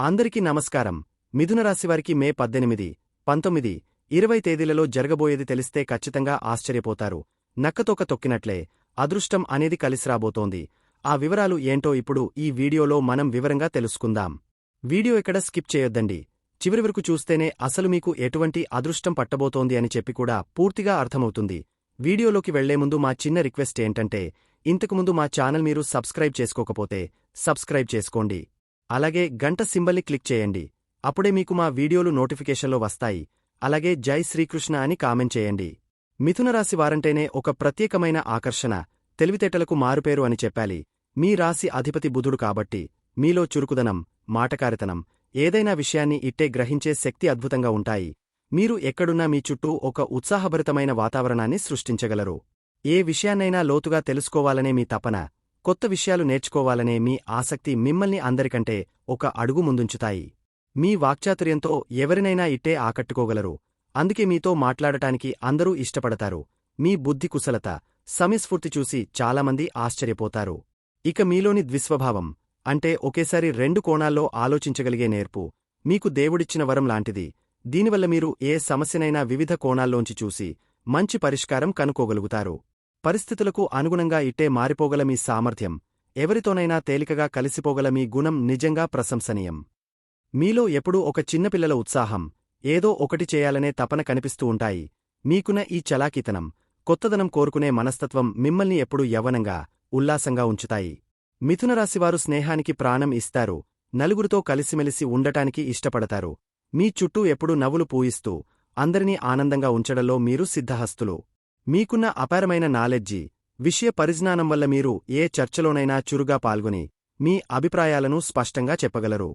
అందరికీ నమస్కారం. మిథునరాశివారికి మే 18, 19, 20 తేదీలలో జరగబోయేది తెలిస్తే ఖచ్చితంగా ఆశ్చర్యపోతారు. నక్కతోక తొక్కినట్లే అదృష్టం అనేది కలిసిరాబోతోంది. ఆ వివరాలు ఏంటో ఇప్పుడు ఈ వీడియోలో మనం వివరంగా తెలుసుకుందాం. వీడియో ఎక్కడ స్కిప్ చేయొద్దండి. చివరి వరకు చూస్తేనే అసలు మీకు ఎటువంటి అదృష్టం పట్టబోతోంది అని చెప్పి కూడా పూర్తిగా అర్థమవుతుంది. వీడియోలోకి వెళ్లే ముందు మా చిన్న రిక్వెస్ట్ ఏంటంటే, ఇంతకుముందు మా ఛానల్ మీరు సబ్స్క్రైబ్ చేసుకోకపోతే సబ్స్క్రైబ్ చేసుకోండి. అలాగే గంట సింబల్ని క్లిక్ చేయండి. అప్పుడే మీకు మా వీడియోలు నోటిఫికేషన్లో వస్తాయి. అలాగే జై శ్రీకృష్ణ అని కామెంట్ చేయండి. మిథునరాశి వారంటేనే ఒక ప్రత్యేకమైన ఆకర్షణ, తెలివితేటలకు మారుపేరు అని చెప్పాలి. మీ రాశి అధిపతి బుధుడు కాబట్టి మీలో చురుకుదనం, మాటకారితనం, ఏదైనా విషయాన్ని ఇట్టే గ్రహించే శక్తి అద్భుతంగా ఉంటాయి. మీరు ఎక్కడున్నా మీ చుట్టూ ఒక ఉత్సాహభరితమైన వాతావరణాన్ని సృష్టించగలరు. ఏ విషయాన్నైనా లోతుగా తెలుసుకోవాలనే మీ తపన, కొత్త విషయాలు నేర్చుకోవాలనే మీ ఆసక్తి మిమ్మల్ని అందరికంటే ఒక అడుగు ముందుంచుతాయి. మీ వాక్చాతుర్యంతో ఎవరినైనా ఇట్టే ఆకట్టుకోగలరు. అందుకే మీతో మాట్లాడటానికి అందరూ ఇష్టపడతారు. మీ బుద్ధి కుశలత, సమయస్ఫూర్తి చూసి చాలామంది ఆశ్చర్యపోతారు. ఇక మీలోని ద్విస్వభావం, అంటే ఒకేసారి రెండు కోణాల్లో ఆలోచించగలిగే నేర్పు, మీకు దేవుడిచ్చిన వరం లాంటిది. దీనివల్ల మీరు ఏ సమస్యనైనా వివిధ కోణాల్లోంచి చూసి మంచి పరిష్కారం కనుక్కోగలుగుతారు. పరిస్థితులకు అనుగుణంగా ఇట్టే మారిపోగల మీ సామర్థ్యం, ఎవరితోనైనా తేలికగా కలిసిపోగల మీ గుణం నిజంగా ప్రశంసనీయం. మీలో ఎప్పుడూ ఒక చిన్నపిల్లల ఉత్సాహం, ఏదో ఒకటి చేయాలనే తపన కనిపిస్తూ ఉంటాయి. మీకున్న ఈ చలాకీతనం, కొత్తదనం కోరుకునే మనస్తత్వం మిమ్మల్ని ఎప్పుడూ యవ్వనంగా, ఉల్లాసంగా ఉంచుతాయి. మిథునరాశివారు స్నేహానికి ప్రాణం ఇస్తారు. నలుగురితో కలిసిమెలిసి ఉండటానికి ఇష్టపడతారు. మీ చుట్టూ ఎప్పుడూ నవ్వులు పూయిస్తూ అందరినీ ఆనందంగా ఉంచడంలో మీరు సిద్ధహస్తులు. మీకున్న అపారమైన నాలెడ్జి, విషయ పరిజ్ఞానం వల్ల మీరు ఏ చర్చలోనైనా చురుగా పాల్గొని మీ అభిప్రాయాలను స్పష్టంగా చెప్పగలరు.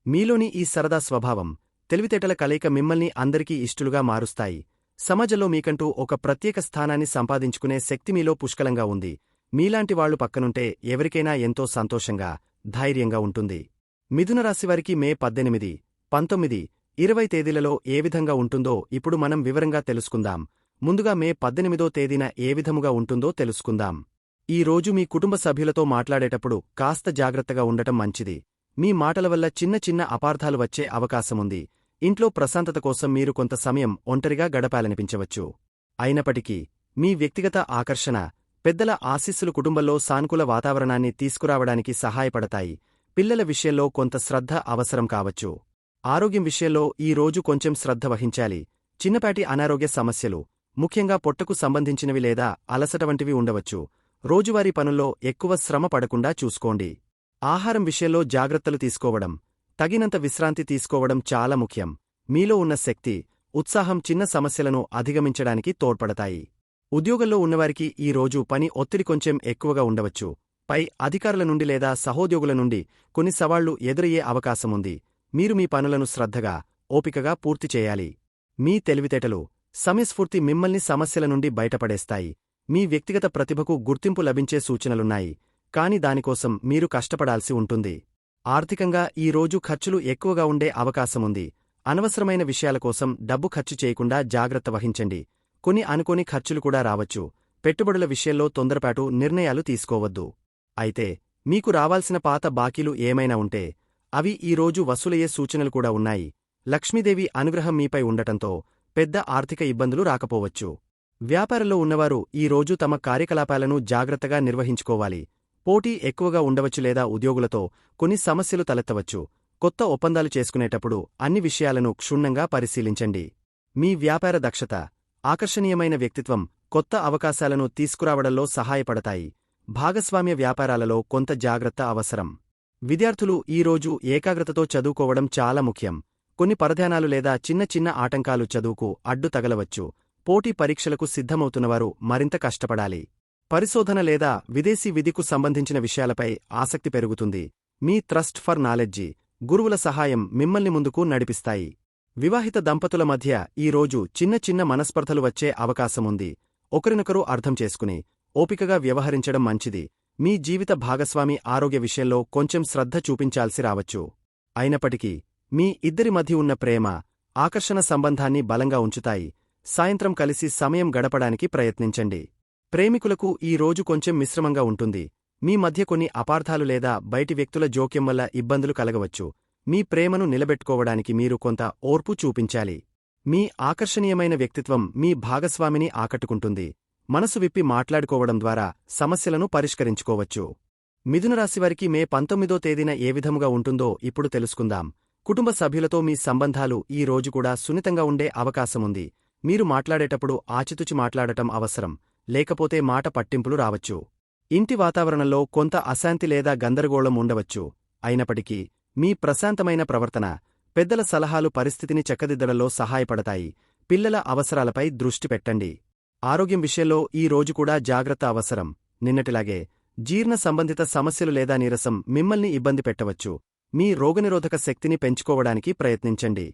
మీలోని ఈ సరదా స్వభావం, తెలివితేటల కలయిక మిమ్మల్ని అందరికీ ఇష్టలుగా మారుస్తాయి. సమాజంలో మీకంటూ ఒక ప్రత్యేక స్థానాన్ని సంపాదించుకునే శక్తి మీలో పుష్కలంగా ఉంది. మీలాంటి వాళ్లు పక్కనుంటే ఎవరికైనా ఎంతో సంతోషంగా, ధైర్యంగా ఉంటుంది. మిథునరాశివారికి మే 18, 19, 20 తేదీలలో ఏ విధంగా ఉంటుందో ఇప్పుడు మనం వివరంగా తెలుసుకుందాం. ముందుగా మే 18వ తేదీన ఏ విధముగా ఉంటుందో తెలుసుకుందాం. ఈ రోజు మీ కుటుంబ సభ్యులతో మాట్లాడేటప్పుడు కాస్త జాగ్రత్తగా ఉండటం మంచిది. మీ మాటల వల్ల చిన్న చిన్న అపార్థాలు వచ్చే అవకాశముంది. ఇంట్లో ప్రశాంతత కోసం మీరు కొంత సమయం ఒంటరిగా గడపాలనిపించవచ్చు. అయినప్పటికీ మీ వ్యక్తిగత ఆకర్షణ, పెద్దల ఆశీస్సులు కుటుంబంలో సానుకూల వాతావరణాన్ని తీసుకురావడానికి సహాయపడతాయి. పిల్లల విషయంలో కొంత శ్రద్ధ అవసరం కావచ్చు. ఆరోగ్యం విషయంలో ఈ రోజు కొంచెం శ్రద్ధ వహించాలి. చిన్నపాటి అనారోగ్య సమస్యలు, ముఖ్యంగా పొట్టకు సంబంధించినవి లేదా అలసట వంటివి ఉండవచ్చు. రోజువారీ పనుల్లో ఎక్కువ శ్రమ పడకుండా చూసుకోండి. ఆహారం విషయంలో జాగ్రత్తలు తీసుకోవడం, తగినంత విశ్రాంతి తీసుకోవడం చాలా ముఖ్యం. మీలో ఉన్న శక్తి, ఉత్సాహం చిన్న సమస్యలను అధిగమించడానికి తోడ్పడతాయి. ఉద్యోగంలో ఉన్నవారికి ఈ రోజు పని ఒత్తిడి కొంచెం ఎక్కువగా ఉండవచ్చు. పై అధికారుల నుండి లేదా సహోద్యోగుల నుండి కొన్ని సవాళ్లు ఎదురయ్యే అవకాశముంది. మీరు మీ పనులను శ్రద్ధగా, ఓపికగా పూర్తి చేయాలి. మీ తెలివితేటలు, సమయస్ఫూర్తి మిమ్మల్ని సమస్యల నుండి బయటపడేస్తాయి. మీ వ్యక్తిగత ప్రతిభకు గుర్తింపు లభించే సూచనలున్నాయి. కాని దానికోసం మీరు కష్టపడాల్సి ఉంటుంది. ఆర్థికంగా ఈ రోజు ఖర్చులు ఎక్కువగా ఉండే అవకాశముంది. అనవసరమైన విషయాల కోసం డబ్బు ఖర్చు చేయకుండా జాగ్రత్త వహించండి. కొన్ని అనుకోని ఖర్చులు కూడా రావచ్చు. పెట్టుబడుల విషయంలో తొందరపాటు నిర్ణయాలు తీసుకోవద్దు. అయితే మీకు రావాల్సిన పాత బాకీలు ఏమైనా ఉంటే అవి ఈ రోజు వసూలయ్యే సూచనలు కూడా ఉన్నాయి. లక్ష్మీదేవి అనుగ్రహం మీపై ఉండటంతో పెద్ద ఆర్థిక ఇబ్బందులు రాకపోవచ్చు. వ్యాపారంలో ఉన్నవారు ఈ రోజు తమ కార్యకలాపాలను జాగ్రత్తగా నిర్వహించుకోవాలి. పోటీ ఎక్కువగా ఉండవచ్చు లేదా ఉద్యోగులతో కొన్ని సమస్యలు తలెత్తవచ్చు. కొత్త ఒప్పందాలు చేసుకునేటప్పుడు అన్ని విషయాలను క్షుణ్ణంగా పరిశీలించండి. మీ వ్యాపార దక్షత, ఆకర్షణీయమైన వ్యక్తిత్వం కొత్త అవకాశాలను తీసుకురావడంలో సహాయపడతాయి. భాగస్వామ్య వ్యాపారాలలో కొంత జాగ్రత్త అవసరం. విద్యార్థులు ఈ రోజు ఏకాగ్రతతో చదువుకోవడం చాలా ముఖ్యం. కొన్ని పరధ్యానాలు లేదా చిన్న చిన్న ఆటంకాలు చదువుకు అడ్డు తగలవచ్చు. పోటీ పరీక్షలకు సిద్ధమవుతున్నవారు మరింత కష్టపడాలి. పరిశోధన లేదా విదేశీ విధికు సంబంధించిన విషయాలపై ఆసక్తి పెరుగుతుంది. మీ థ్రస్ట్ ఫర్ నాలెడ్జి, గురువుల సహాయం మిమ్మల్ని ముందుకు నడిపిస్తాయి. వివాహిత దంపతుల మధ్య ఈ రోజు చిన్న చిన్న మనస్పర్ధలు వచ్చే అవకాశముంది. ఒకరినొకరు అర్థం చేసుకుని ఓపికగా వ్యవహరించడం మంచిది. మీ జీవిత భాగస్వామి ఆరోగ్య విషయంలో కొంచెం శ్రద్ధ చూపించాల్సి రావచ్చు. అయినప్పటికీ మీ ఇద్దరి మధ్య ఉన్న ప్రేమ, ఆకర్షణ సంబంధాన్ని బలంగా ఉంచుతాయి. సాయంత్రం కలిసి సమయం గడపడానికి ప్రయత్నించండి. ప్రేమికులకు ఈ రోజు కొంచెం మిశ్రమంగా ఉంటుంది. మీ మధ్య కొన్ని అపార్థాలు లేదా బయటి వ్యక్తుల జోక్యం వల్ల ఇబ్బందులు కలగవచ్చు. మీ ప్రేమను నిలబెట్టుకోవడానికి మీరు కొంత ఓర్పు చూపించాలి. మీ ఆకర్షణీయమైన వ్యక్తిత్వం మీ భాగస్వామిని ఆకట్టుకుంటుంది. మనసు విప్పి మాట్లాడుకోవడం ద్వారా సమస్యలను పరిష్కరించుకోవచ్చు. మిథునరాశివారికి మే 19వ తేదీన ఏ విధముగా ఉంటుందో ఇప్పుడు తెలుసుకుందాం. కుటుంబ సభ్యులతో మీ సంబంధాలు ఈ రోజు కూడా సున్నితంగా ఉండే అవకాశముంది. మీరు మాట్లాడేటప్పుడు ఆచితూచి మాట్లాడటం అవసరం, లేకపోతే మాట పట్టింపులు రావచ్చు. ఇంటి వాతావరణంలో కొంత అశాంతి లేదా గందరగోళం ఉండవచ్చు. అయినప్పటికీ మీ ప్రశాంతమైన ప్రవర్తన, పెద్దల సలహాలు పరిస్థితిని చక్కదిద్దడంలో సహాయపడతాయి. పిల్లల అవసరాలపై దృష్టి పెట్టండి. ఆరోగ్యం విషయంలో ఈ రోజు కూడా జాగ్రత్త అవసరం. నిన్నటిలాగే జీర్ణ సంబంధిత సమస్యలు లేదా నీరసం మిమ్మల్ని ఇబ్బంది పెట్టవచ్చు. మీ రోగనిరోధక శక్తిని పెంచుకోవడానికి ప్రయత్నించండి.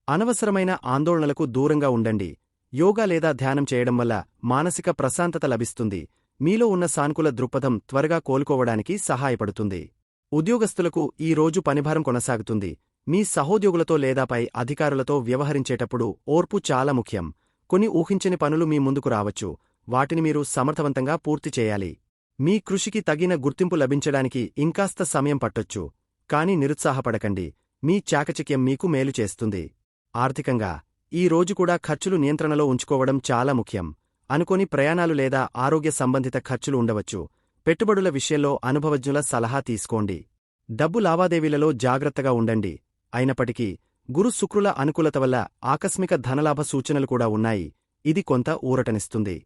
అనవసరమైన ఆందోళనలకు దూరంగా ఉండండి. యోగా లేదా ధ్యానం చేయడం వల్ల మానసిక ప్రశాంతత లభిస్తుంది. మీలో ఉన్న సానుకూల దృక్పథం త్వరగా కోలుకోవడానికి సహాయపడుతుంది. ఉద్యోగస్తులకు ఈ రోజు పనిభారం కొనసాగుతుంది. మీ సహోద్యోగులతో లేదా పై అధికారులతో వ్యవహరించేటప్పుడు ఓర్పు చాలా ముఖ్యం. కొన్ని ఊహించని పనులు మీ ముందుకు రావచ్చు. వాటిని మీరు సమర్థవంతంగా పూర్తి చేయాలి. మీ కృషికి తగిన గుర్తింపు లభించడానికి ఇంకాస్త సమయం పట్టొచ్చు. కానీ నిరుత్సాహపడకండి. మీ చాకచక్యం మీకు మేలు చేస్తుంది. ఆర్థికంగా ఈ రోజు కూడా ఖర్చులు నియంత్రణలో ఉంచుకోవడం చాలా ముఖ్యం. అనుకోని ప్రయాణాలు లేదా ఆరోగ్య సంబంధిత ఖర్చులు ఉండవచ్చు. పెట్టుబడుల విషయంలో అనుభవజ్ఞుల సలహా తీసుకోండి. డబ్బు లావాదేవీలలో జాగ్రత్తగా ఉండండి. అయినప్పటికీ గురు శుక్రుల అనుకూలత వల్ల ఆకస్మిక ధనలాభ సూచనలు కూడా ఉన్నాయి. ఇది కొంత ఊరటనిస్తుంది.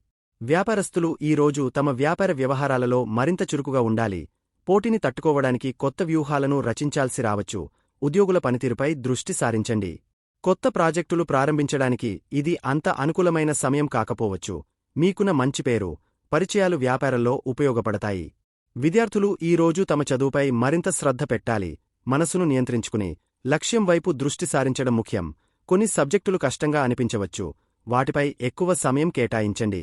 వ్యాపారస్తులు ఈ రోజు తమ వ్యాపార వ్యవహారాలలో మరింత చురుకుగా ఉండాలి. పోటీని తట్టుకోవడానికి కొత్త వ్యూహాలను రచించాల్సి రావచ్చు. ఉద్యోగుల పనితీరుపై దృష్టి సారించండి. కొత్త ప్రాజెక్టులు ప్రారంభించడానికి ఇది అంత అనుకూలమైన సమయం కాకపోవచ్చు. మీకున్న మంచి పేరు, పరిచయాలు వ్యాపారంలో ఉపయోగపడతాయి. విద్యార్థులు ఈ రోజు తమ చదువుపై మరింత శ్రద్ధ పెట్టాలి. మనసును నియంత్రించుకుని లక్ష్యం వైపు దృష్టి సారించడం ముఖ్యం. కొన్ని సబ్జెక్టులు కష్టంగా అనిపించవచ్చు. వాటిపై ఎక్కువ సమయం కేటాయించండి.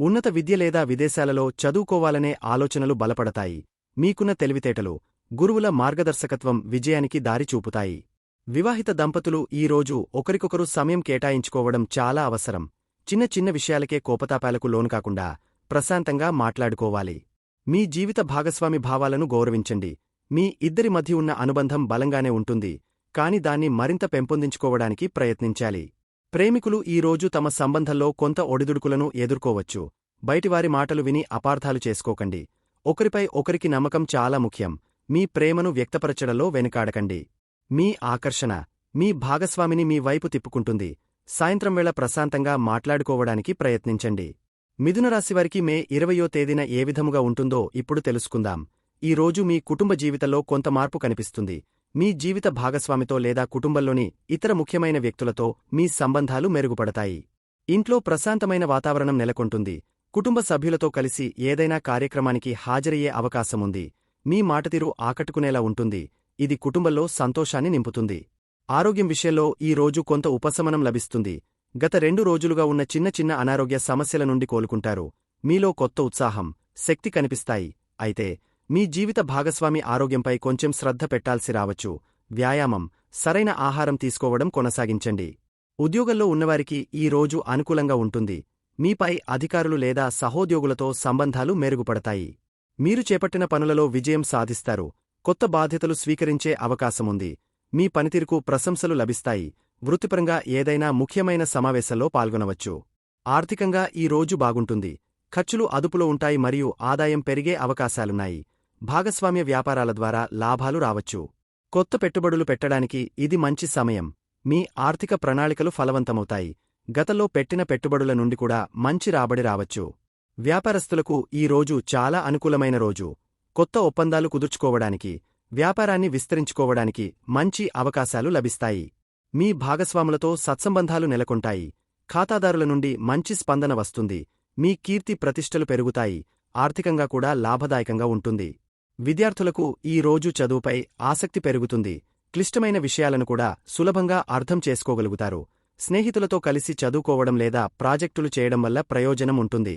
ఉన్నత విద్య లేదా విదేశాలలో చదువుకోవాలనే ఆలోచనలు బలపడతాయి. మీకున్న తెలివితేటలు, గురువుల మార్గదర్శకత్వం విజయానికి దారి చూపుతాయి. వివాహిత దంపతులు ఈ రోజు ఒకరికొకరు సమయం కేటాయించుకోవడం చాలా అవసరం. చిన్న చిన్న విషయాలకే కోపతాపాలకు లోనుకాకుండా ప్రశాంతంగా మాట్లాడుకోవాలి. మీ జీవిత భాగస్వామి భావాలను గౌరవించండి. మీ ఇద్దరి మధ్య ఉన్న అనుబంధం బలంగానే ఉంటుంది, కాని దాన్ని మరింత పెంపొందించుకోవడానికి ప్రయత్నించాలి. ప్రేమికులు ఈ రోజు తమ సంబంధంలో కొంత ఒడిదుడుకులను ఎదుర్కోవచ్చు. బయటివారి మాటలు విని అపార్థాలు చేసుకోకండి. ఒకరిపై ఒకరికి నమ్మకం చాలా ముఖ్యం. మీ ప్రేమను వ్యక్తపరచడంలో వెనుకాడకండి. మీ ఆకర్షణ మీ భాగస్వామిని మీ వైపు తిప్పుకుంటుంది. సాయంత్రం వేళ ప్రశాంతంగా మాట్లాడుకోవడానికి ప్రయత్నించండి. మిథునరాశివారికి మే 20వ తేదీన ఏ విధముగా ఉంటుందో ఇప్పుడు తెలుసుకుందాం. ఈ రోజు మీ కుటుంబ జీవితంలో కొంత మార్పు కనిపిస్తుంది. మీ జీవిత భాగస్వామితో లేదా కుటుంబంలోని ఇతర ముఖ్యమైన వ్యక్తులతో మీ సంబంధాలు మెరుగుపడతాయి. ఇంట్లో ప్రశాంతమైన వాతావరణం నెలకొంటుంది. కుటుంబ సభ్యులతో కలిసి ఏదైనా కార్యక్రమానికి హాజరయ్యే అవకాశముంది. మీ మాటతీరు ఆకట్టుకునేలా ఉంటుంది. ఇది కుటుంబంలో సంతోషాన్ని నింపుతుంది. ఆరోగ్యం విషయంలో ఈ రోజు కొంత ఉపశమనం లభిస్తుంది. గత 2 రోజులుగా ఉన్న చిన్న చిన్న అనారోగ్య సమస్యల నుండి కోలుకుంటారు. మీలో కొత్త ఉత్సాహం, శక్తి కనిపిస్తాయి. అయితే మీ జీవిత భాగస్వామి ఆరోగ్యంపై కొంచెం శ్రద్ధ పెట్టాల్సి రావచ్చు. వ్యాయామం, సరైన ఆహారం తీసుకోవడం కొనసాగించండి. ఉద్యోగంలో ఉన్నవారికి ఈ రోజు అనుకూలంగా ఉంటుంది. మీపై అధికారులు లేదా సహోద్యోగులతో సంబంధాలు మెరుగుపడతాయి. మీరు చేపట్టిన పనులలో విజయం సాధిస్తారు. కొత్త బాధ్యతలు స్వీకరించే అవకాశముంది. మీ పనితీరుకు ప్రశంసలు లభిస్తాయి. వృత్తిపరంగా ఏదైనా ముఖ్యమైన సమావేశంలో పాల్గొనవచ్చు. ఆర్థికంగా ఈ రోజు బాగుంటుంది. ఖర్చులు అదుపులో ఉంటాయి మరియు ఆదాయం పెరిగే అవకాశాలున్నాయి. భాగస్వామ్య వ్యాపారాల ద్వారా లాభాలు రావచ్చు. కొత్త పెట్టుబడులు పెట్టడానికి ఇది మంచి సమయం. మీ ఆర్థిక ప్రణాళికలు ఫలవంతమవుతాయి. గతంలో పెట్టిన పెట్టుబడుల నుండి కూడా మంచి రాబడి రావచ్చు. వ్యాపారస్తులకు ఈ రోజు చాలా అనుకూలమైన రోజు. కొత్త ఒప్పందాలు కుదుర్చుకోవడానికి, వ్యాపారాన్ని విస్తరించుకోవడానికి మంచి అవకాశాలు లభిస్తాయి. మీ భాగస్వాములతో సత్సంబంధాలు నెలకొంటాయి. ఖాతాదారుల నుండి మంచి స్పందన వస్తుంది. మీ కీర్తి ప్రతిష్టలు పెరుగుతాయి. ఆర్థికంగా కూడా లాభదాయకంగా ఉంటుంది. విద్యార్థులకు ఈ రోజు చదువుపై ఆసక్తి పెరుగుతుంది. క్లిష్టమైన విషయాలను కూడా సులభంగా అర్థం చేసుకోగలుగుతారు. స్నేహితులతో కలిసి చదువుకోవడం లేదా ప్రాజెక్టులు చేయడం వల్ల ప్రయోజనం ఉంటుంది.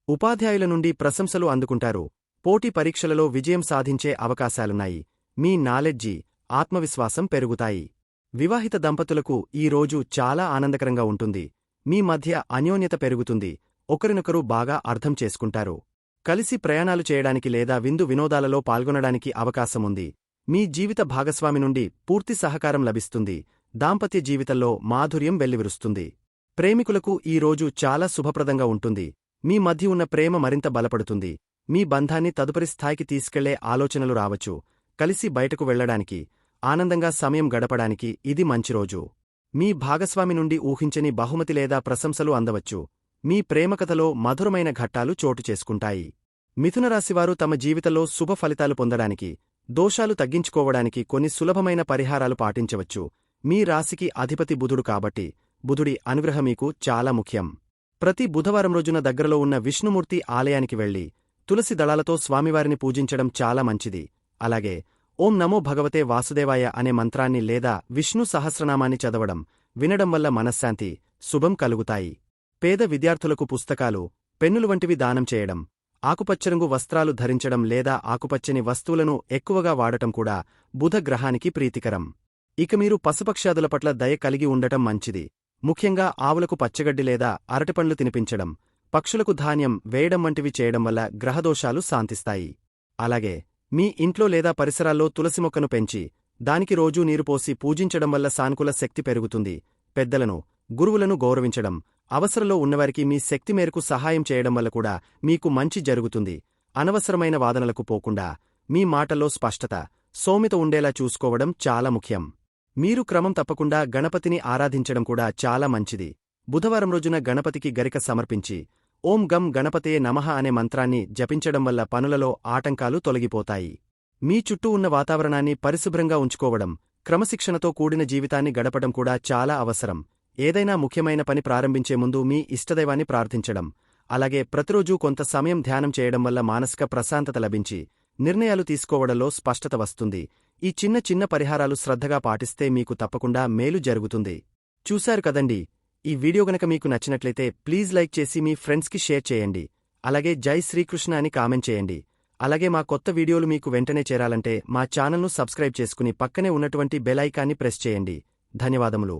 ఉపాధ్యాయుల నుండి ప్రశంసలు అందుకుంటారు. పోటీ పరీక్షలలో విజయం సాధించే అవకాశాలున్నాయి. మీ నాలెడ్జి, ఆత్మవిశ్వాసం పెరుగుతాయి. వివాహిత దంపతులకు ఈ రోజు చాలా ఆనందకరంగా ఉంటుంది. మీ మధ్య అన్యోన్యత పెరుగుతుంది. ఒకరినొకరు బాగా అర్థం చేసుకుంటారు. కలిసి ప్రయాణాలు చేయడానికి లేదా విందు వినోదాలలో పాల్గొనడానికి అవకాశముంది. మీ జీవిత భాగస్వామి నుండి పూర్తి సహకారం లభిస్తుంది. దాంపత్య జీవితంలో మాధుర్యం వెల్లివిరుస్తుంది. ప్రేమికులకు ఈ రోజు చాలా శుభప్రదంగా ఉంటుంది. మీ మధ్య ఉన్న ప్రేమ మరింత బలపడుతుంది. మీ బంధాన్ని తదుపరి స్థాయికి తీసుకెళ్లే ఆలోచనలు రావచ్చు. కలిసి బయటకు వెళ్లడానికి, ఆనందంగా సమయం గడపడానికి ఇది మంచి రోజు. మీ భాగస్వామి నుండి ఊహించని బహుమతి లేదా ప్రశంసలు అందవచ్చు. మీ ప్రేమకథలో మధురమైన ఘట్టాలు చోటు చేసుకుంటాయి. మిథునరాశివారు తమ జీవితంలో శుభ ఫలితాలు పొందడానికి, దోషాలు తగ్గించుకోవడానికి కొన్ని సులభమైన పరిహారాలు పాటించవచ్చు. మీ రాశికి అధిపతి బుధుడు కాబట్టి బుధుడి అనుగ్రహం మీకు చాలా ముఖ్యం. ప్రతి బుధవారం రోజున దగ్గరలో ఉన్న విష్ణుమూర్తి ఆలయానికి వెళ్లి తులసి దళాలతో స్వామివారిని పూజించడం చాలా మంచిది. అలాగే ఓం నమో భగవతే వాసుదేవాయ అనే మంత్రాన్ని లేదా విష్ణు సహస్రనామాన్ని చదవడం, వినడం వల్ల మనశ్శాంతి, శుభం కలుగుతాయి. పేద విద్యార్థులకు పుస్తకాలు, పెన్నులు వంటివి దానం చేయడం, ఆకుపచ్చరంగు వస్త్రాలు ధరించడం లేదా ఆకుపచ్చని వస్తువులను ఎక్కువగా వాడటం కూడా బుధ గ్రహానికి ప్రీతికరం. ఇక మీరు పశుపక్ష్యాదుల పట్ల దయ కలిగి ఉండటం మంచిది. ముఖ్యంగా ఆవులకు పచ్చగడ్డి లేదా అరటిపండ్లు తినిపించడం, పక్షులకు ధాన్యం వేయడం వంటివి చేయడం వల్ల గ్రహదోషాలు శాంతిస్తాయి. అలాగే మీ ఇంట్లో లేదా పరిసరాల్లో తులసి మొక్కను పెంచి దానికి రోజూ నీరు పోసి పూజించడం వల్ల సానుకూల శక్తి పెరుగుతుంది. పెద్దలను, గురువులను గౌరవించడం, అవసరంలో ఉన్నవారికి మీ శక్తి మేరకు సహాయం చేయడం వల్ల కూడా మీకు మంచి జరుగుతుంది. అనవసరమైన వాదనలకు పోకుండా మీ మాటల్లో స్పష్టత, సౌమ్యత ఉండేలా చూసుకోవడం చాలా ముఖ్యం. మీరు క్రమం తప్పకుండా గణపతిని ఆరాధించడం కూడా చాలా మంచిది. బుధవారం రోజున గణపతికి గరిక సమర్పించి ఓం గం గణపతే నమః అనే మంత్రాన్ని జపించడం వల్ల పనులలో ఆటంకాలు తొలగిపోతాయి. మీ చుట్టూ ఉన్న వాతావరణాన్ని పరిశుభ్రంగా ఉంచుకోవడం, క్రమశిక్షణతో కూడిన జీవితాన్ని గడపడం కూడా చాలా అవసరం. ఏదైనా ముఖ్యమైన పని ప్రారంభించే ముందు మీ ఇష్టదైవాన్ని ప్రార్థించడం, అలాగే ప్రతిరోజూ కొంత సమయం ధ్యానం చేయడం వల్ల మానసిక ప్రశాంతత లభించి నిర్ణయాలు తీసుకోవడంలో స్పష్టత వస్తుంది. ఈ చిన్న చిన్న పరిహారాలు శ్రద్ధగా పాటిస్తే మీకు తప్పకుండా మేలు జరుగుతుంది. చూశారు కదండి. ఈ వీడియో గనక మీకు నచ్చినట్లయితే ప్లీజ్ లైక్ చేసి మీ ఫ్రెండ్స్కి షేర్ చేయండి. అలాగే జై శ్రీకృష్ణ అని కామెంట్ చేయండి. అలాగే మా కొత్త వీడియోలు మీకు వెంటనే చేరాలంటే మా ఛానల్ను సబ్స్క్రైబ్ చేసుకుని పక్కనే ఉన్నటువంటి బెల్ ఐకాన్ని ప్రెస్ చేయండి. ధన్యవాదములు.